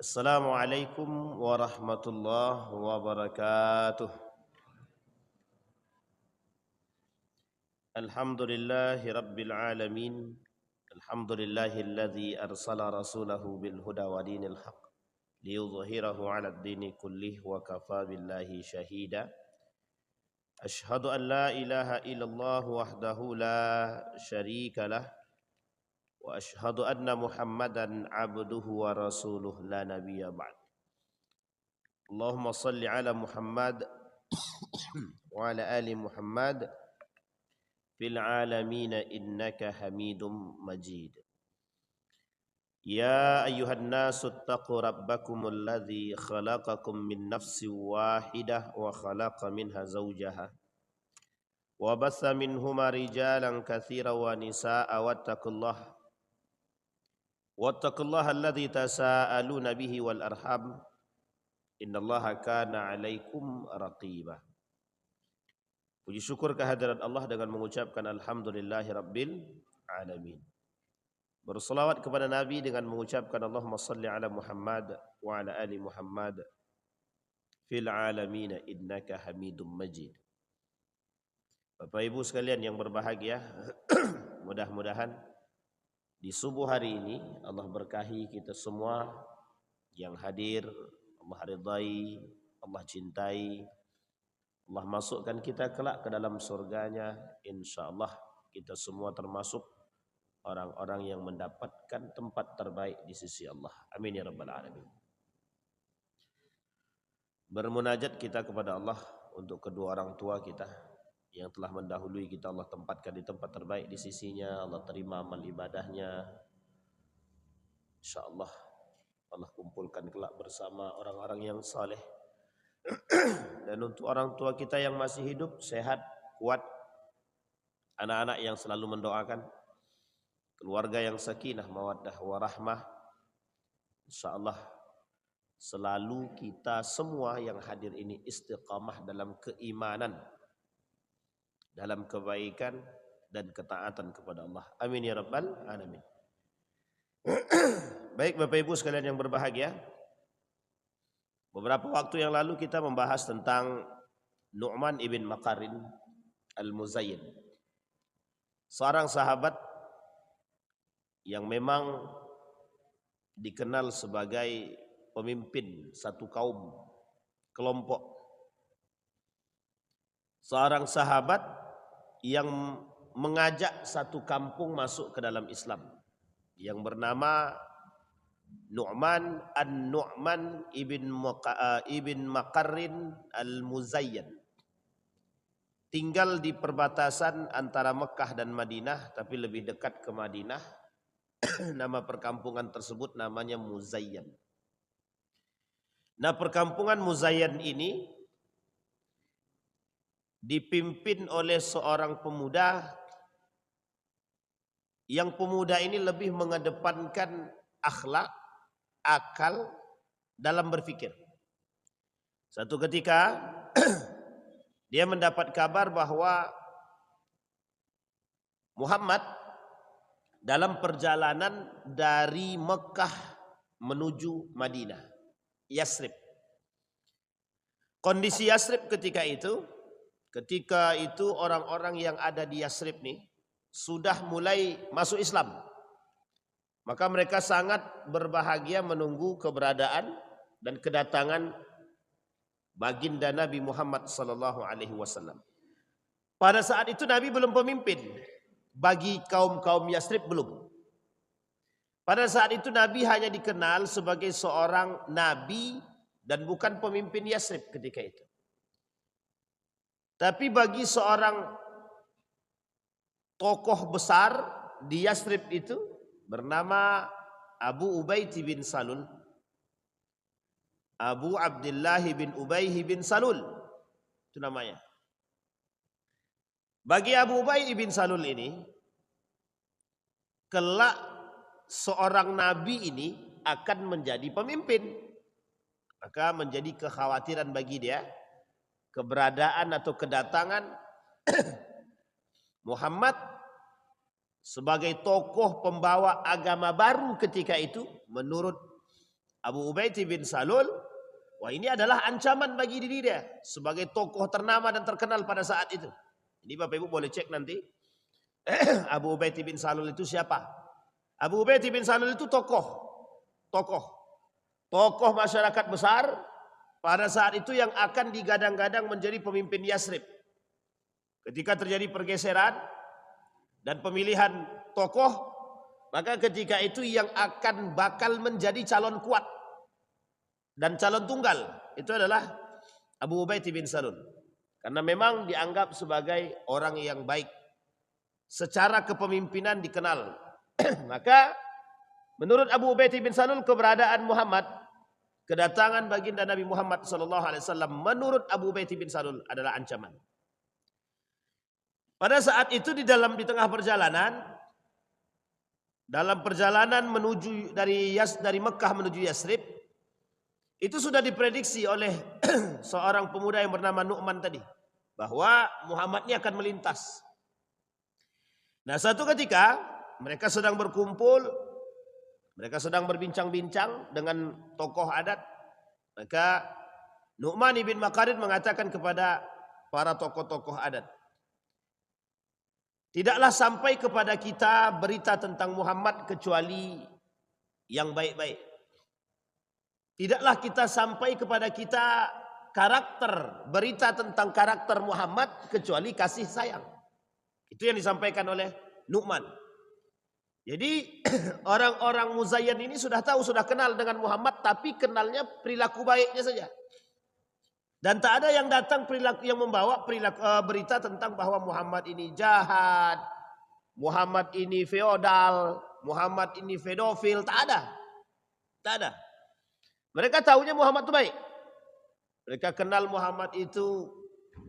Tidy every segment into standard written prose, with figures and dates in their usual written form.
Assalamualaikum warahmatullahi wabarakatuh. Alhamdulillahi rabbil alamin. Alhamdulillahilladzi arsala rasulahu bil huda wa dinil haq liyudhhirahu 'ala ad-dini kullih wa kafa billahi shahida. Ashhadu an la ilaha illallah wahdahu la syarika lah wa ashhadu anna Muhammadan 'abduhu wa rasuluh la nabiyya ba'd. Allahumma salli ala Muhammad wa ala ali Muhammad fil alamin innaka Hamidum Majid. Ya ayyuhan nasu taqu rabbakumul ladzi khalaqakum min nafsin wahidah wa khalaqa minha zawjaha wa bassa minhuma rijalan katsiran wa nisaa'a wattaqullaha alladzi tasaaluna bihi wal arham innallaha kana 'alaikum raqiba. Puji syukur kehadirat Allah dengan mengucapkan alhamdulillahi rabbil alamin. Berselawat kepada Nabi dengan mengucapkan Allahumma salli ala Muhammad wa ala ali Muhammad fil alamin innaka Hamidum Majid. Bapak Ibu sekalian yang berbahagia, mudah-mudahan di subuh hari ini Allah berkahi kita semua yang hadir, Allah ridai, Allah cintai, Allah masukkan kita kelak ke dalam surganya. InsyaAllah kita semua termasuk orang-orang yang mendapatkan tempat terbaik di sisi Allah. Amin ya rabbal alamin. Bermunajat kita kepada Allah untuk kedua orang tua kita yang telah mendahului kita, Allah tempatkan di tempat terbaik di sisinya. Allah terima amal ibadahnya. InsyaAllah Allah kumpulkan kelak bersama orang-orang yang saleh. Dan untuk orang tua kita yang masih hidup, sehat, kuat, anak-anak yang selalu mendoakan, keluarga yang sakinah, mawaddah, warahmah, insyaallah selalu kita semua yang hadir ini istiqamah dalam keimanan, dalam kebaikan dan ketaatan kepada Allah. Amin ya rabbal alamin. Baik Bapak Ibu sekalian yang berbahagia, beberapa waktu yang lalu kita membahas tentang Nu'man ibn Maqarrin al-Muzayyin, seorang sahabat yang memang dikenal sebagai pemimpin satu kaum, kelompok. Seorang sahabat yang mengajak satu kampung masuk ke dalam Islam, yang bernama Nu'man an-Nu'man ibn Maqarrin al-Muzayyin. Tinggal di perbatasan antara Mekah dan Madinah, tapi lebih dekat ke Madinah. Nama perkampungan tersebut namanya Muzayyin. Nah, perkampungan Muzayyin ini dipimpin oleh seorang pemuda, yang pemuda ini lebih mengedepankan akhlak, akal dalam berpikir. Satu ketika dia mendapat kabar bahwa Muhammad dalam perjalanan dari Mekah menuju Madinah, Yasrib. Kondisi Yasrib ketika itu orang-orang yang ada di Yasrib nih sudah mulai masuk Islam. Maka mereka sangat berbahagia menunggu keberadaan dan kedatangan baginda Nabi Muhammad sallallahu alaihi wasallam. Pada saat itu Nabi belum pemimpin bagi kaum-kaum Yasrib, belum. Pada saat itu Nabi hanya dikenal sebagai seorang nabi dan bukan pemimpin Yasrib ketika itu. Tapi bagi seorang tokoh besar di Yasrib itu bernama Abu Ubaid bin Salul, Abu Abdullah bin Ubay bin Salul, itu namanya. Bagi Abu Ubay bin Salul ini, kelak seorang nabi ini akan menjadi pemimpin. Maka menjadi kekhawatiran bagi dia keberadaan atau kedatangan Muhammad sebagai tokoh pembawa agama baru ketika itu menurut Abu Ubaidah bin Salul, wah ini adalah ancaman bagi diri dia sebagai tokoh ternama dan terkenal pada saat itu. Ini Bapak Ibu boleh cek nanti. Abu Ubaidah bin Salul itu siapa? Abu Ubaidah bin Salul itu tokoh masyarakat besar pada saat itu yang akan digadang-gadang menjadi pemimpin Yasrib. Ketika terjadi pergeseran dan pemilihan tokoh, maka ketika itu yang akan bakal menjadi calon kuat dan calon tunggal itu adalah Abu Ubaidah bin Salul. Karena memang dianggap sebagai orang yang baik. Secara kepemimpinan dikenal. Maka menurut Abu Ubaidah bin Salul, keberadaan Muhammad, kedatangan baginda Nabi Muhammad SAW, menurut Abu Ubaidah bin Salul adalah ancaman. Pada saat itu di tengah perjalanan, dalam perjalanan menuju dari Mekah menuju Yasrib, itu sudah diprediksi oleh seorang pemuda yang bernama Nu'man tadi, bahwa Muhammad ini akan melintas. Nah, satu ketika mereka sedang berkumpul, mereka sedang berbincang-bincang dengan tokoh adat, maka Nu'man ibn Makarin mengatakan kepada para tokoh-tokoh adat, tidaklah sampai kepada kita berita tentang Muhammad kecuali yang baik-baik. Tidaklah kita sampai kepada kita berita tentang karakter Muhammad kecuali kasih sayang. Itu yang disampaikan oleh Nu'man. Jadi orang-orang Muzayyan ini sudah tahu, sudah kenal dengan Muhammad, tapi kenalnya perilaku baiknya saja. Dan tak ada yang datang yang membawa berita tentang bahwa Muhammad ini jahat, Muhammad ini feodal, Muhammad ini pedofil, tak ada. Tak ada. Mereka tahunya Muhammad itu baik. Mereka kenal Muhammad itu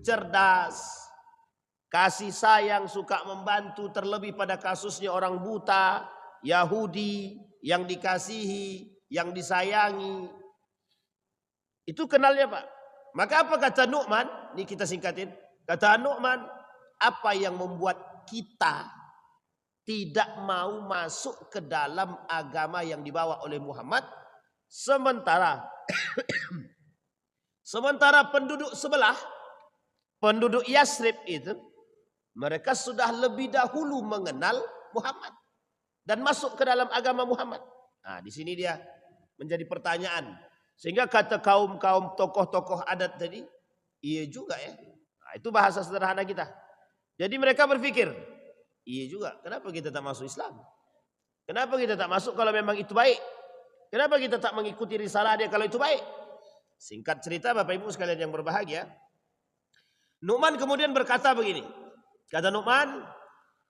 cerdas, kasih sayang, suka membantu, terlebih pada kasusnya orang buta, Yahudi, yang dikasihi, yang disayangi. Itu kenalnya Pak. Maka apa kata Nu'man? Ini kita singkatin. Kata Nu'man, apa yang membuat kita tidak mau masuk ke dalam agama yang dibawa oleh Muhammad, sementara penduduk sebelah, penduduk Yasrib itu, mereka sudah lebih dahulu mengenal Muhammad dan masuk ke dalam agama Muhammad. Nah, di sini dia menjadi pertanyaan. Sehingga kata kaum-kaum tokoh-tokoh adat tadi, iya juga ya. Nah, itu bahasa sederhana kita. Jadi mereka berpikir, iya juga, kenapa kita tak masuk Islam? Kenapa kita tak masuk kalau memang itu baik? Kenapa kita tak mengikuti risalah dia kalau itu baik? Singkat cerita Bapak Ibu sekalian yang berbahagia, Nu'man kemudian berkata begini. Kata Nu'man,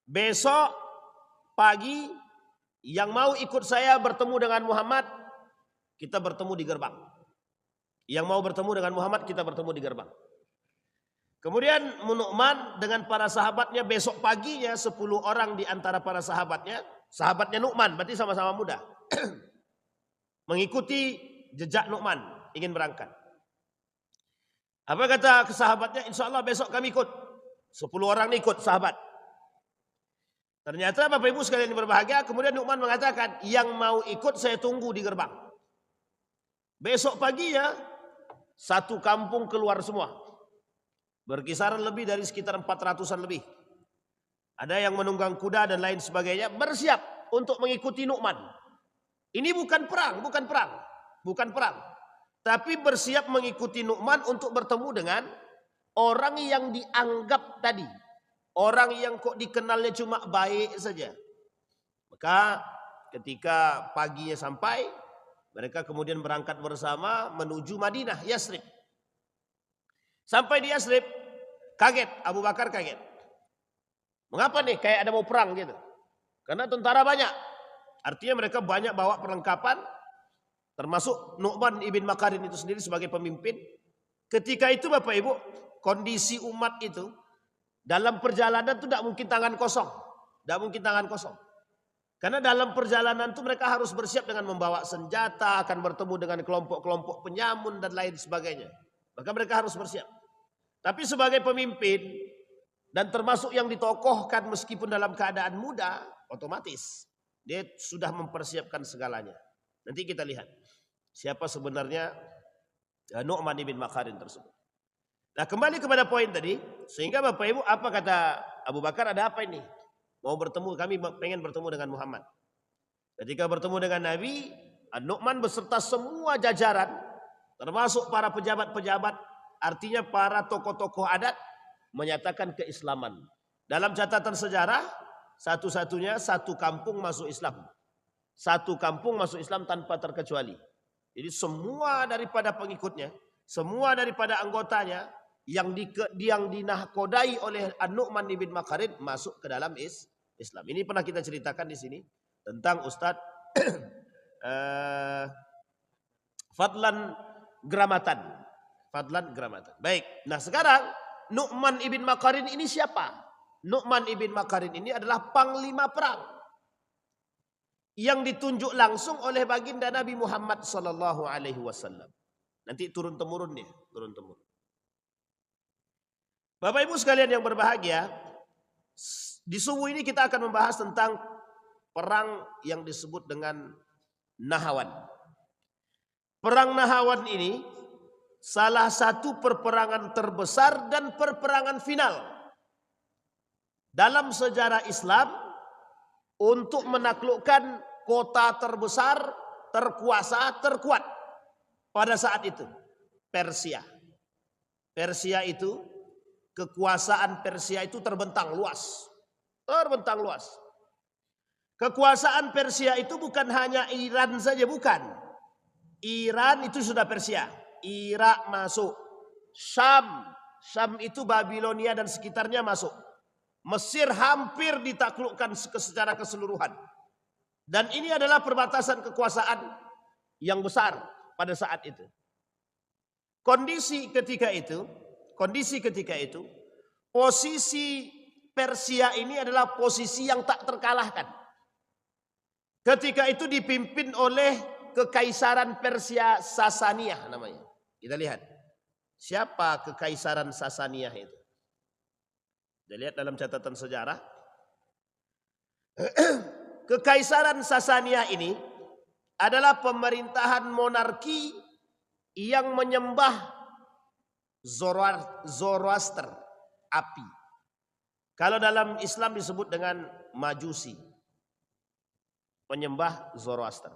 besok pagi yang mau ikut saya bertemu dengan Muhammad, kita bertemu di gerbang. Yang mau bertemu dengan Muhammad, kita bertemu di gerbang. Kemudian Nu'man dengan para sahabatnya besok paginya 10 orang di antara para sahabatnya Nu'man, berarti sama-sama muda, mengikuti jejak Nu'man, ingin berangkat. Apa kata ke sahabatnya? Insya Allah besok kami ikut. 10 orang ikut sahabat. Ternyata Bapak Ibu sekalian yang berbahagia, kemudian Nu'man mengatakan, yang mau ikut saya tunggu di gerbang. Besok paginya satu kampung keluar semua. Berkisaran lebih dari sekitar 400-an lebih. Ada yang menunggang kuda dan lain sebagainya, bersiap untuk mengikuti Nu'man. Ini bukan perang. Tapi bersiap mengikuti Nu'man untuk bertemu dengan orang yang dianggap tadi. Orang yang kok dikenalnya cuma baik saja. Maka ketika paginya sampai, mereka kemudian berangkat bersama menuju Madinah, Yasrib. Sampai di Yasrib, kaget, Abu Bakar kaget. Mengapa nih kayak ada mau perang gitu? Karena tentara banyak. Artinya mereka banyak bawa perlengkapan, termasuk Nu'man ibn Makarin itu sendiri sebagai pemimpin. Ketika itu Bapak Ibu, kondisi umat itu dalam perjalanan itu tidak mungkin tangan kosong. Tidak mungkin tangan kosong. Karena dalam perjalanan itu mereka harus bersiap dengan membawa senjata, akan bertemu dengan kelompok-kelompok penyamun dan lain sebagainya. Maka mereka harus bersiap. Tapi sebagai pemimpin dan termasuk yang ditokohkan meskipun dalam keadaan muda, otomatis dia sudah mempersiapkan segalanya. Nanti kita lihat. siapa sebenarnya Nu'man ibn Makarin tersebut. Nah, kembali kepada poin tadi, sehingga Bapak Ibu, apa kata Abu Bakar, ada apa ini? Mau bertemu, kami pengen bertemu dengan Muhammad. Ketika bertemu dengan Nabi, Nu'man beserta semua jajaran, termasuk para pejabat-pejabat, artinya para tokoh-tokoh adat, menyatakan keislaman. Dalam catatan sejarah, satu-satunya satu kampung masuk Islam. Satu kampung masuk Islam tanpa terkecuali. Jadi semua daripada pengikutnya, semua daripada anggotanya, yang dinahkodai oleh An-Nu'man ibn Makarin masuk ke dalam Islam. Ini pernah kita ceritakan di sini tentang Ustadz Fadlan Gramatan. Baik. Nah, sekarang Nu'man ibn Makarin ini siapa? Nu'man ibn Makarin ini adalah panglima perang yang ditunjuk langsung oleh baginda Nabi Muhammad sallallahu alaihi wasallam. Nanti turun temurun dia, turun temurun. Bapak Ibu sekalian yang berbahagia, di subuh ini kita akan membahas tentang perang yang disebut dengan Nahawan. Perang Nahawan ini salah satu perperangan terbesar dan perperangan final dalam sejarah Islam untuk menaklukkan kota terbesar, terkuasa, terkuat pada saat itu, Persia. Persia itu, kekuasaan Persia itu terbentang luas. Terbentang luas. Kekuasaan Persia itu bukan hanya Iran saja, bukan. Iran itu sudah Persia. Irak masuk. Syam itu Babilonia dan sekitarnya masuk. Mesir hampir ditaklukkan secara keseluruhan. Dan ini adalah perbatasan kekuasaan yang besar pada saat itu. Kondisi ketika itu, posisi Persia ini adalah posisi yang tak terkalahkan. Ketika itu dipimpin oleh Kekaisaran Persia Sasaniyah namanya. Kita lihat. Siapa Kekaisaran Sasaniyah itu? Kita lihat dalam catatan sejarah. Kekaisaran Sasaniyah ini adalah pemerintahan monarki yang menyembah Zoroaster, api. Kalau dalam Islam disebut dengan Majusi, penyembah Zoroaster.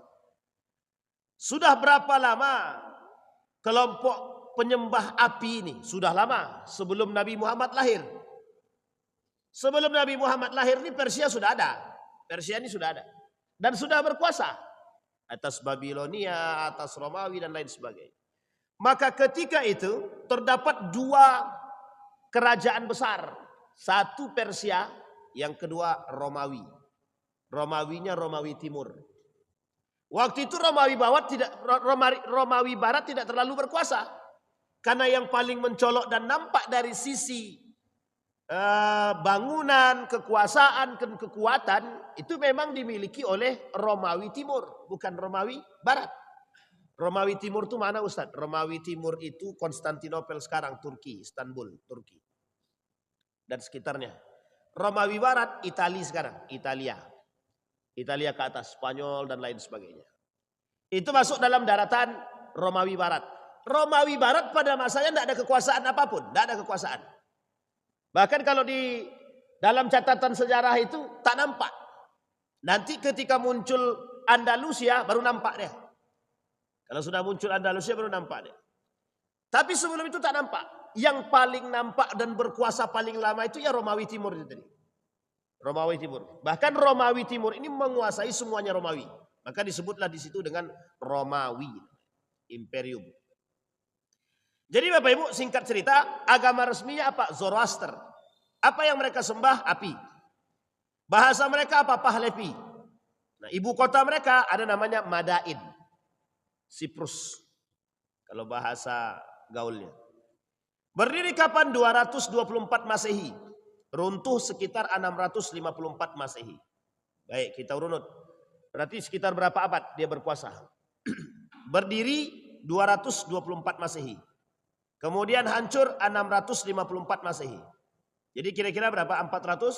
Sudah berapa lama kelompok penyembah api ini? Sudah lama, sebelum Nabi Muhammad lahir. Sebelum Nabi Muhammad lahir ini Persia sudah ada. Persia ini sudah ada. Dan sudah berkuasa atas Babilonia, atas Romawi dan lain sebagainya. Maka ketika itu terdapat dua kerajaan besar. Satu Persia, yang kedua Romawi. Romawinya Romawi Timur. Waktu itu Romawi Barat tidak terlalu berkuasa. Karena yang paling mencolok dan nampak dari sisi bangunan, kekuasaan, kekuatan itu memang dimiliki oleh Romawi Timur, bukan Romawi Barat. Romawi Timur itu mana Ustaz? Romawi Timur itu Konstantinopel sekarang, Turki, Istanbul, Turki. Dan sekitarnya. Romawi Barat, Italia sekarang, Italia. Italia ke atas, Spanyol dan lain sebagainya. Itu masuk dalam daratan Romawi Barat. Romawi Barat pada masanya tidak ada kekuasaan apapun, tidak ada kekuasaan. Bahkan kalau di dalam catatan sejarah itu tak nampak. Nanti ketika muncul Andalusia baru nampak dia. Kalau sudah muncul Andalusia baru nampak dia. Tapi sebelum itu tak nampak. Yang paling nampak dan berkuasa paling lama itu ya Romawi Timur itu tadi. Romawi Timur. Bahkan Romawi Timur ini menguasai semuanya Romawi. Maka disebutlah di situ dengan Romawi. Imperium. Jadi Bapak Ibu singkat cerita, agama resminya apa? Zoroaster. Apa yang mereka sembah? Api. Bahasa mereka apa? Pahlavi. Nah, ibu kota mereka ada namanya Madain. Siprus. Kalau bahasa gaulnya. Berdiri kapan? 224 Masehi. Runtuh sekitar 654 Masehi. Baik, kita urut. Berarti sekitar berapa abad dia berkuasa? Berdiri 224 Masehi. Kemudian hancur 654 Masehi. Jadi kira-kira berapa? 400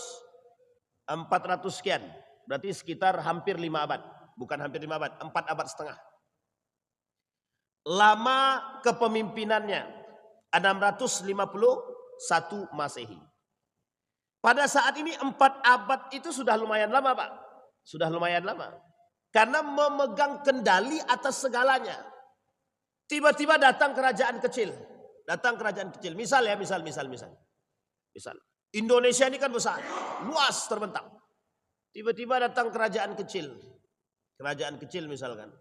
sekian. Berarti sekitar hampir 5 abad. Bukan hampir 5 abad, 4 abad setengah. lama kepemimpinannya 651 Masehi. Pada saat ini 4 abad itu sudah lumayan lama, Pak. Sudah lumayan lama. Karena memegang kendali atas segalanya. Tiba-tiba datang kerajaan kecil. Datang kerajaan kecil. Misal ya, misal. Indonesia ini kan besar, luas terbentang. Tiba-tiba datang kerajaan kecil. Kerajaan kecil misalkan.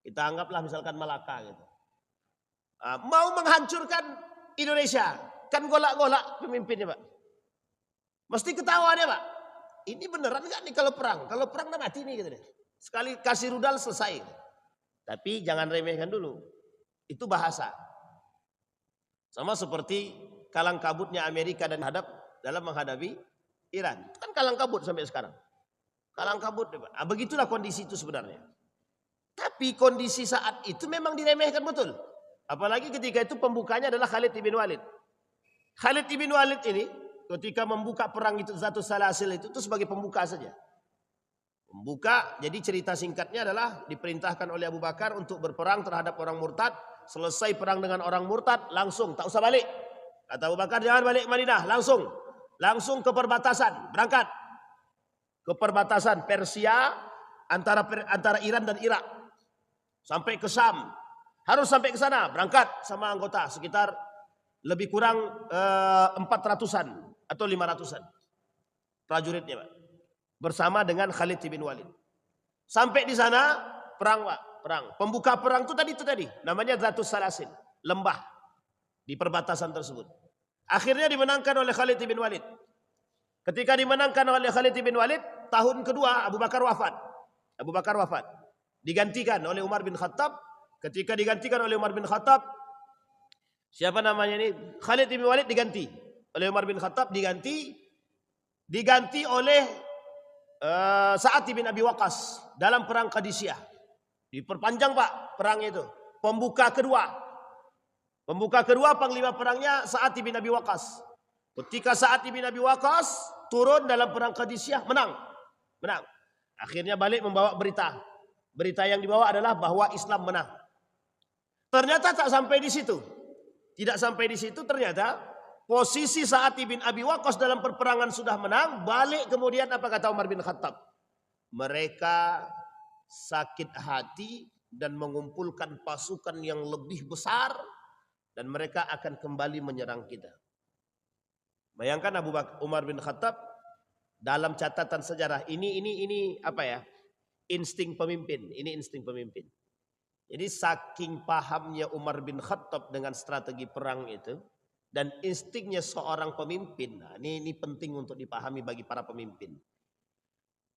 Kita anggaplah misalkan Malaka gitu. Mau menghancurkan Indonesia. Kan golak-golak pemimpinnya, Pak. Mesti ketawa dia, Pak. Ini beneran gak nih kalau perang? Kalau perang udah mati nih gitu deh. Sekali kasih rudal selesai. Tapi jangan remehkan dulu. Itu bahasa. Sama seperti kalang kabutnya Amerika dan dalam menghadapi Iran. Kan kalang kabut sampai sekarang. Kalang kabut. Begitulah kondisi itu sebenarnya. Tapi kondisi saat itu memang diremehkan betul. Apalagi ketika itu pembukanya adalah Khalid ibn Walid. Khalid ibn Walid ini ketika membuka perang itu Zatus Salasil itu sebagai pembuka saja. Pembuka, jadi cerita singkatnya adalah diperintahkan oleh Abu Bakar untuk berperang terhadap orang murtad. Selesai perang dengan orang murtad, langsung tak usah balik. Kata Abu Bakar, jangan balik Madinah, langsung ke perbatasan, berangkat ke perbatasan Persia antara Iran dan Irak sampai ke Syam. Harus sampai ke sana, berangkat sama anggota sekitar lebih kurang 400-an atau 500-an prajuritnya, Pak. Bersama dengan Khalid bin Walid. Sampai di sana perang, Pak, perang. Pembuka perang itu tadi namanya Zatus Salasil, lembah di perbatasan tersebut. Akhirnya dimenangkan oleh Khalid bin Walid. Ketika dimenangkan oleh Khalid bin Walid, tahun kedua Abu Bakar wafat. Digantikan oleh Umar bin Khattab. Ketika digantikan oleh Umar bin Khattab, siapa namanya ini? Khalid bin Walid diganti oleh Umar bin Khattab, diganti oleh Sa'ad bin Abi Waqqas dalam perang Qadisiyah. Diperpanjang, Pak, perang itu. Pembuka kedua panglima perangnya Sa'ad bin Abi Waqqas. Ketika Sa'ad bin Abi Waqqas turun dalam perang Qadisiyah, menang. Akhirnya balik membawa berita. Berita yang dibawa adalah bahwa Islam menang. Ternyata tak sampai di situ. Tidak sampai di situ, ternyata posisi Sa'ad bin Abi Waqqas dalam perperangan sudah menang. Balik kemudian apa kata Umar bin Khattab? Mereka sakit hati dan mengumpulkan pasukan yang lebih besar. Dan mereka akan kembali menyerang kita. Bayangkan Umar bin Khattab dalam catatan sejarah. Ini apa ya? Insting pemimpin. Ini insting pemimpin. Jadi saking pahamnya Umar bin Khattab dengan strategi perang itu. Dan instingnya seorang pemimpin. Nah, ini penting untuk dipahami bagi para pemimpin.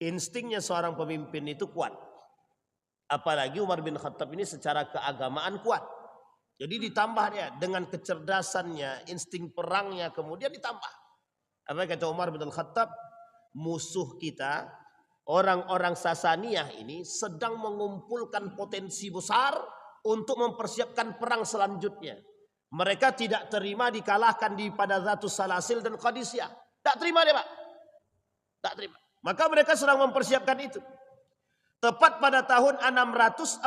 Instingnya seorang pemimpin itu kuat. Apalagi Umar bin Khattab ini secara keagamaan kuat. Jadi ditambah dia dengan kecerdasannya, insting perangnya kemudian ditambah. Apa kata Umar bin Khattab? Musuh kita, orang-orang Sasaniyah ini sedang mengumpulkan potensi besar untuk mempersiapkan perang selanjutnya. Mereka tidak terima dikalahkan pada Zatus Salasil dan Qadisiyah. Tak terima dia, Pak. Tak terima. Maka mereka sedang mempersiapkan itu. Tepat pada tahun 642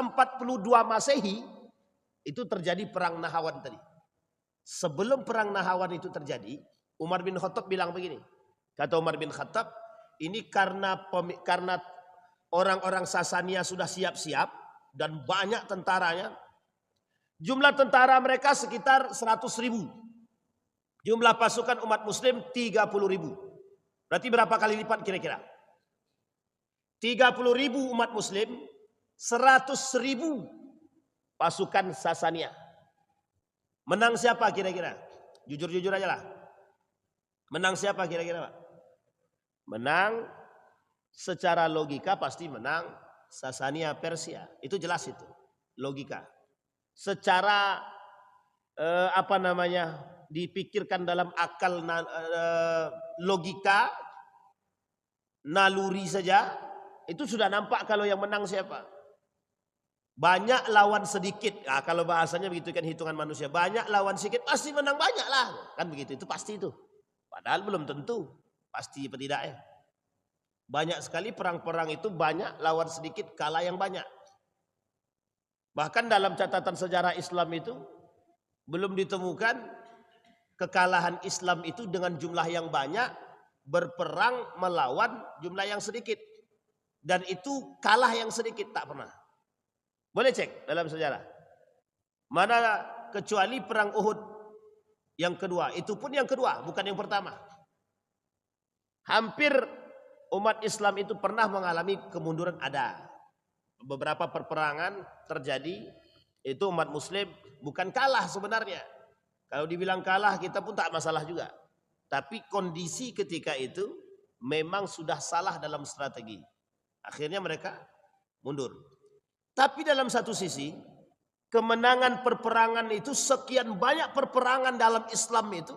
Masehi, itu terjadi perang Nahawan tadi. Sebelum perang Nahawan itu terjadi, Umar bin Khattab bilang begini. Kata Umar bin Khattab, ini karena orang-orang Sasaniyah sudah siap-siap dan banyak tentaranya. Jumlah tentara mereka sekitar 100.000. Jumlah pasukan umat muslim 30.000. Berarti berapa kali lipat kira-kira? 30.000 umat muslim, 100.000 pasukan Sasaniyah. Menang siapa kira-kira? Jujur-jujur aja lah. Menang siapa kira-kira, Pak? Menang secara logika pasti menang Sasaniyah Persia. Itu jelas itu. Logika. Secara dipikirkan dalam akal logika naluri saja itu sudah nampak kalau yang menang siapa. Banyak lawan sedikit. Nah, kalau bahasanya begitu kan hitungan manusia. Banyak lawan sedikit pasti menang banyak lah. Kan begitu, itu pasti itu. Padahal belum tentu. Pasti apa tidak ya. Banyak sekali perang-perang itu banyak lawan sedikit kalah yang banyak. Bahkan dalam catatan sejarah Islam itu belum ditemukan kekalahan Islam itu dengan jumlah yang banyak berperang melawan jumlah yang sedikit. Dan itu kalah yang sedikit, tak pernah. Boleh cek dalam sejarah. Mana kecuali perang Uhud yang kedua. Itu pun yang kedua, bukan yang pertama. Hampir umat Islam itu pernah mengalami kemunduran, ada. Beberapa perperangan terjadi, itu umat muslim bukan kalah sebenarnya. Kalau dibilang kalah kita pun tak masalah juga. Tapi kondisi ketika itu memang sudah salah dalam strategi. Akhirnya mereka mundur. Tapi dalam satu sisi, kemenangan perperangan itu, sekian banyak perperangan dalam Islam itu,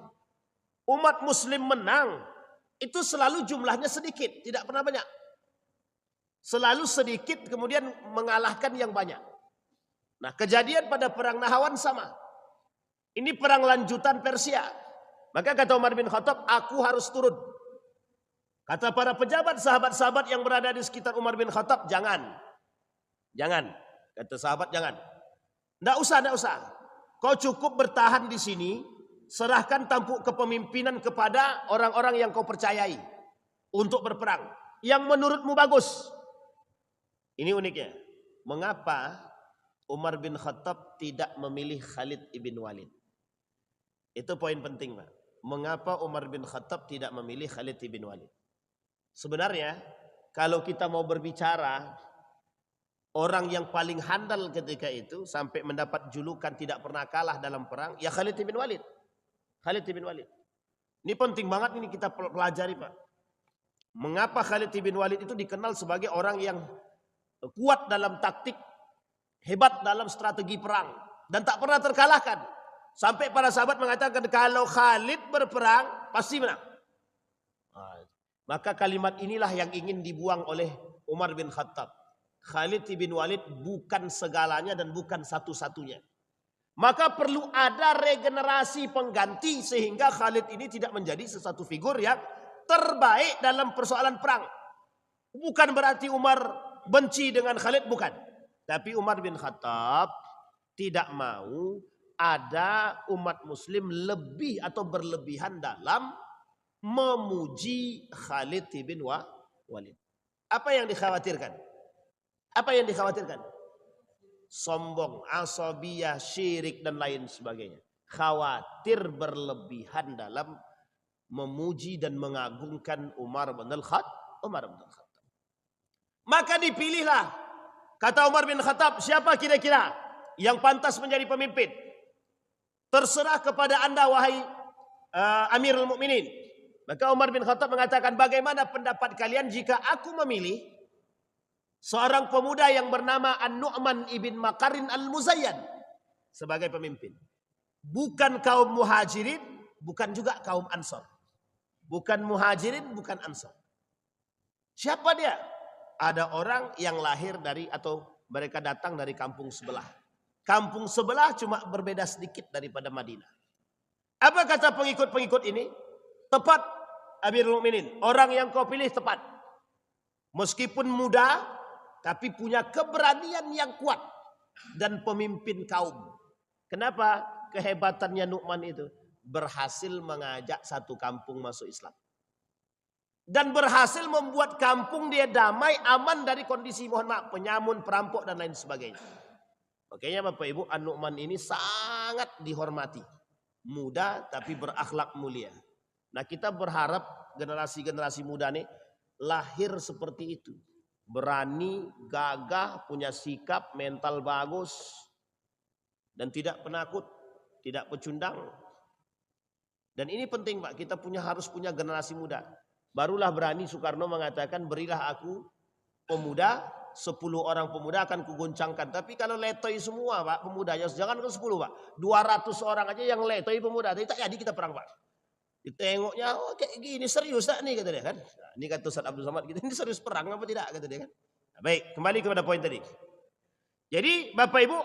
umat muslim menang, itu selalu jumlahnya sedikit, tidak pernah banyak. Selalu sedikit kemudian mengalahkan yang banyak. Nah, kejadian pada perang Nahrawan sama. Ini perang lanjutan Persia. Maka kata Umar bin Khattab, aku harus turun. Kata para pejabat, sahabat-sahabat yang berada di sekitar Umar bin Khattab, jangan. Jangan. Kata sahabat, jangan. Nggak usah. Kau cukup bertahan di sini, serahkan tampuk kepemimpinan kepada orang-orang yang kau percayai untuk berperang. Yang menurutmu bagus. Ini uniknya. Mengapa Umar bin Khattab tidak memilih Khalid ibn Walid? Itu poin penting, Pak. Mengapa Umar bin Khattab tidak memilih Khalid ibn Walid? Sebenarnya kalau kita mau berbicara orang yang paling handal ketika itu sampai mendapat julukan tidak pernah kalah dalam perang, ya Khalid ibn Walid. Khalid ibn Walid. Ini penting banget ini kita pelajari, Pak. Mengapa Khalid ibn Walid itu dikenal sebagai orang yang kuat dalam taktik, hebat dalam strategi perang, dan tak pernah terkalahkan. Sampai para sahabat mengatakan kalau Khalid berperang pasti menang. Maka kalimat inilah yang ingin dibuang oleh Umar bin Khattab. Khalid bin Walid bukan segalanya dan bukan satu-satunya. Maka perlu ada regenerasi pengganti sehingga Khalid ini tidak menjadi sesuatu figur yang terbaik dalam persoalan perang. Bukan berarti Umar benci dengan Khalid, bukan. Tapi Umar bin Khattab tidak mau ada umat muslim lebih atau berlebihan dalam memuji Khalid bin Walid. Apa yang dikhawatirkan? Apa yang dikhawatirkan? Sombong, asabiyah, syirik dan lain sebagainya. Khawatir berlebihan dalam memuji dan mengagungkan Umar bin Khattab. Maka dipilihlah, kata Umar bin Khattab, siapa kira-kira yang pantas menjadi pemimpin? Terserah kepada anda wahai Amirul Mukminin. Maka Umar bin Khattab mengatakan, bagaimana pendapat kalian jika aku memilih seorang pemuda yang bernama An-Nu'man ibn Makarin al-Muzayyan sebagai pemimpin. Bukan kaum muhajirin, bukan juga kaum ansor. Bukan muhajirin, bukan ansor. Siapa dia? Ada orang yang lahir dari atau mereka datang dari kampung sebelah. Kampung sebelah cuma berbeda sedikit daripada Madinah. Apa kata pengikut-pengikut ini? Tepat Amirul Mukminin. Orang yang kau pilih tepat. Meskipun muda, tapi punya keberanian yang kuat. Dan pemimpin kaum. Kenapa kehebatannya Nu'man itu? Berhasil mengajak satu kampung masuk Islam. Dan berhasil membuat kampung dia damai, aman dari kondisi, mohon maaf, penyamun, perampok dan lain sebagainya. Makanya Bapak Ibu, An-Nu'man ini sangat dihormati. Muda tapi berakhlak mulia. Nah, kita berharap generasi-generasi muda nih lahir seperti itu. Berani, gagah, punya sikap, mental bagus. Dan tidak penakut, tidak pecundang. Dan ini penting, Pak, kita harus punya generasi muda. Barulah berani Soekarno mengatakan, berilah aku pemuda, 10 orang pemuda akan kugoncangkan. Tapi kalau letoy semua, Pak, pemudanya, jangan ke 10, Pak. 200 orang aja yang letoy pemuda. Tapi tak jadi kita perang, Pak. Ditengoknya, oh kayak gini, serius tak nih, kata dia kan. Nah, ini kata Ustaz Abdul Somad, ini serius perang apa tidak, kata dia kan. Nah, baik, kembali kepada poin tadi. Jadi Bapak Ibu,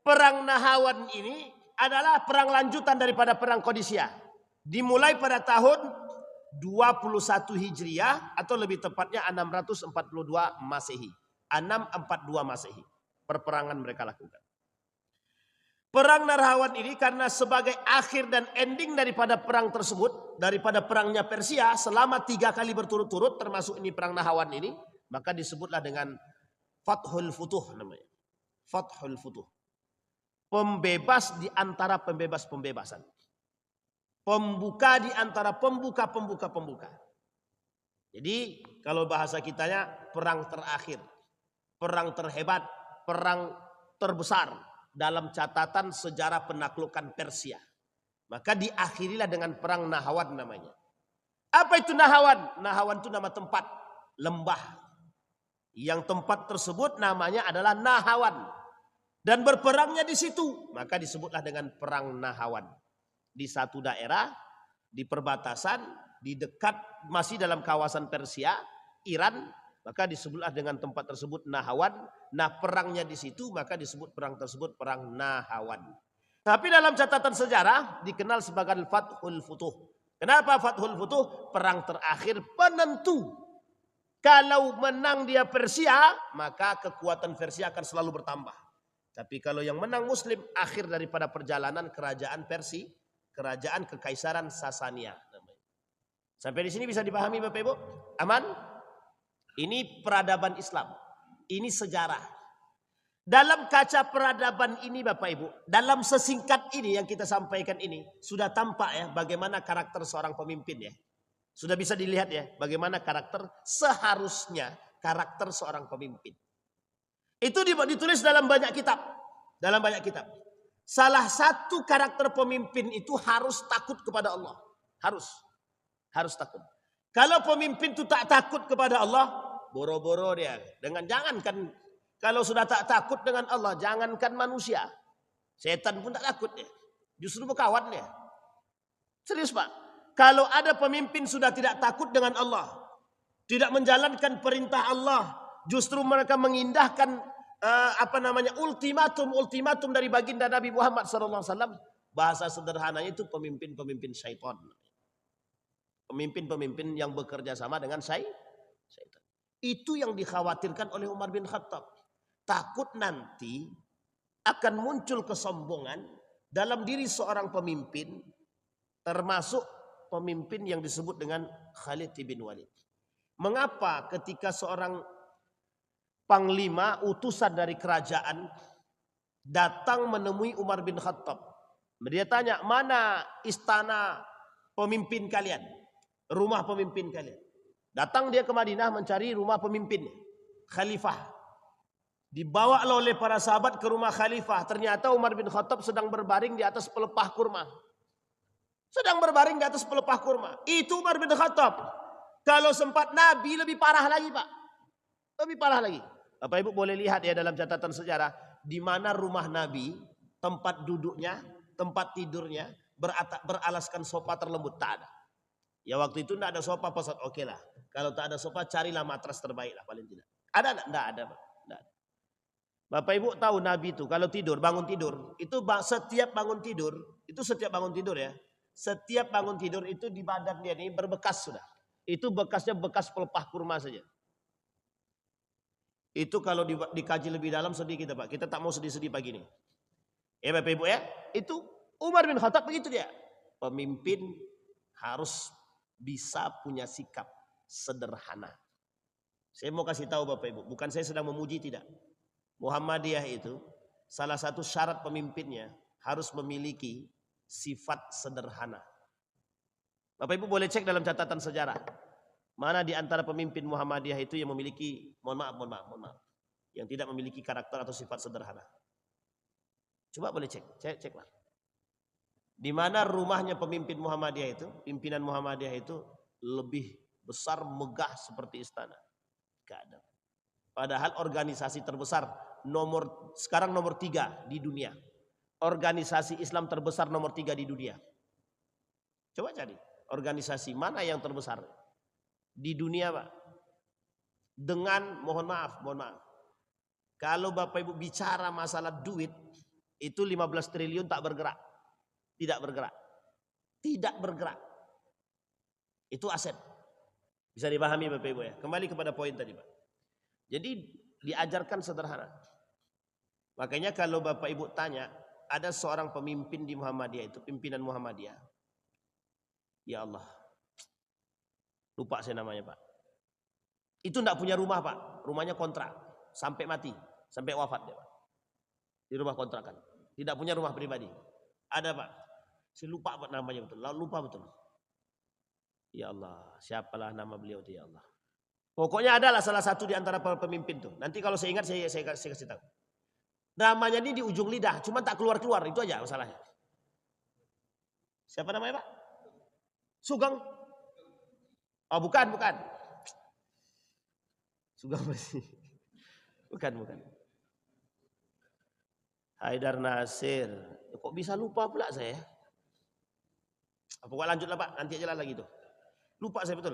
perang Nahrawan ini adalah perang lanjutan daripada perang Qadisiyah. Dimulai pada tahun 21 Hijriah atau lebih tepatnya 642 Masehi. 642 Masehi. perperangan mereka lakukan. Perang Nahrawan ini karena sebagai akhir dan ending daripada perang tersebut, daripada perangnya Persia selama 3 kali berturut-turut, termasuk ini perang Nahrawan ini, maka disebutlah dengan Fathul Futuh namanya. Fathul Futuh. Pembebas di antara pembebas-pembebasan. Pembuka di antara pembuka-pembuka. Jadi kalau bahasa kitanya perang terakhir, perang terhebat, perang terbesar dalam catatan sejarah penaklukan Persia. Maka diakhirilah dengan perang Nahrawan namanya. Apa itu Nahrawan? Nahrawan itu nama tempat, lembah. Yang tempat tersebut namanya adalah Nahrawan. Dan berperangnya di situ. Maka disebutlah dengan perang Nahrawan. Di satu daerah, di perbatasan, di dekat, masih dalam kawasan Persia, Iran, maka disebutlah dengan tempat tersebut Nahrawan. Nah perangnya di situ, maka disebut perang tersebut perang Nahrawan. Tapi dalam catatan sejarah dikenal sebagai Fathul Futuh. Kenapa Fathul Futuh? Perang terakhir penentu. Kalau menang dia Persia, maka kekuatan Persia akan selalu bertambah. Tapi kalau yang menang Muslim, akhir daripada perjalanan kerajaan Persia, kerajaan Kekaisaran Sasania. Sampai di sini bisa dipahami Bapak Ibu? Aman? Ini peradaban Islam. Ini sejarah. Dalam kaca peradaban ini Bapak Ibu, dalam sesingkat ini yang kita sampaikan ini, sudah tampak ya bagaimana karakter seorang pemimpin ya. Sudah bisa dilihat ya bagaimana karakter seharusnya karakter seorang pemimpin. Itu ditulis dalam banyak kitab. Dalam banyak kitab. Salah satu karakter pemimpin itu harus takut kepada Allah. Harus takut. Kalau pemimpin itu tak takut kepada Allah, boro-boro dia. Jangankan kalau sudah tak takut dengan Allah, jangankan manusia. Setan pun tak takut dia. Justru berkawan dia. Serius Pak. Kalau ada pemimpin sudah tidak takut dengan Allah, tidak menjalankan perintah Allah, justru mereka mengindahkan ultimatum dari baginda Nabi Muhammad SAW. Bahasa sederhananya itu pemimpin-pemimpin syaitan. Pemimpin-pemimpin yang bekerja sama dengan syaitan. Itu yang dikhawatirkan oleh Umar bin Khattab. Takut nanti akan muncul kesombongan dalam diri seorang pemimpin, termasuk pemimpin yang disebut dengan Khalid bin Walid. Mengapa ketika seorang panglima utusan dari kerajaan datang menemui Umar bin Khattab, dia tanya, mana istana pemimpin kalian? Rumah pemimpin kalian. Datang dia ke Madinah mencari rumah pemimpin, khalifah. Dibawa oleh para sahabat ke rumah khalifah. Ternyata Umar bin Khattab sedang berbaring di atas pelepah kurma. Itu Umar bin Khattab. Kalau sempat Nabi lebih parah lagi Pak. Lebih parah lagi. Bapak Ibu boleh lihat ya dalam catatan sejarah. Di mana rumah Nabi, tempat duduknya, tempat tidurnya, beralaskan sofa terlembut. Tak ada. Ya waktu itu tidak ada sofa, pesat oke lah. Kalau tak ada sofa, carilah matras terbaik lah paling tidak. Ada enggak? Tidak ada Pak. Tidak ada. Bapak Ibu tahu Nabi itu kalau tidur, bangun tidur, itu setiap bangun tidur ya. Setiap bangun tidur itu di badan dia ini berbekas sudah. Itu bekasnya bekas pelepah kurma saja. Itu kalau dikaji lebih dalam sedih kita Pak. Kita tak mau sedih-sedih pagi ini. Ya Bapak Ibu ya. Itu Umar bin Khattab begitu dia. Pemimpin harus bisa punya sikap sederhana. Saya mau kasih tahu Bapak Ibu. Bukan saya sedang memuji, tidak. Muhammadiyah itu salah satu syarat pemimpinnya harus memiliki sifat sederhana. Bapak Ibu boleh cek dalam catatan sejarah. Mana di antara pemimpin Muhammadiyah itu yang memiliki, mohon maaf, yang tidak memiliki karakter atau sifat sederhana. Coba boleh ceklah. Di mana rumahnya pemimpin Muhammadiyah itu, pimpinan Muhammadiyah itu lebih besar, megah seperti istana. Gak ada. Padahal organisasi terbesar sekarang nomor 3 di dunia. Organisasi Islam terbesar nomor 3 di dunia. Coba cari organisasi mana yang terbesar di dunia Pak. Dengan mohon maaf. Kalau Bapak Ibu bicara masalah duit, itu 15 triliun tak bergerak. Tidak bergerak. Itu aset. Bisa dipahami Bapak Ibu ya. Kembali kepada poin tadi Pak. Jadi diajarkan sederhana. Makanya kalau Bapak Ibu tanya, ada seorang pemimpin di Muhammadiyah itu, pimpinan Muhammadiyah. Ya Allah, lupa saya namanya Pak. Itu enggak punya rumah Pak, rumahnya kontrak sampai mati, sampai wafat dia Pak. Di rumah kontrakan, tidak punya rumah pribadi. Ada Pak, saya lupa Pak namanya betul, lupa betul. Ya Allah, siapalah nama beliau itu ya Allah. Pokoknya adalah salah satu di antara pemimpin tuh. Nanti kalau saya ingat saya kasih tahu. Namanya ini di ujung lidah, cuma tak keluar-keluar, itu aja masalahnya. Siapa namanya Pak? Sugeng? Oh bukan. Sugeng masih. Bukan. Haidar Nasir. Kok bisa lupa pula saya? Pokoknya lanjutlah Pak, nanti aja lah lagi tuh. Lupa saya betul.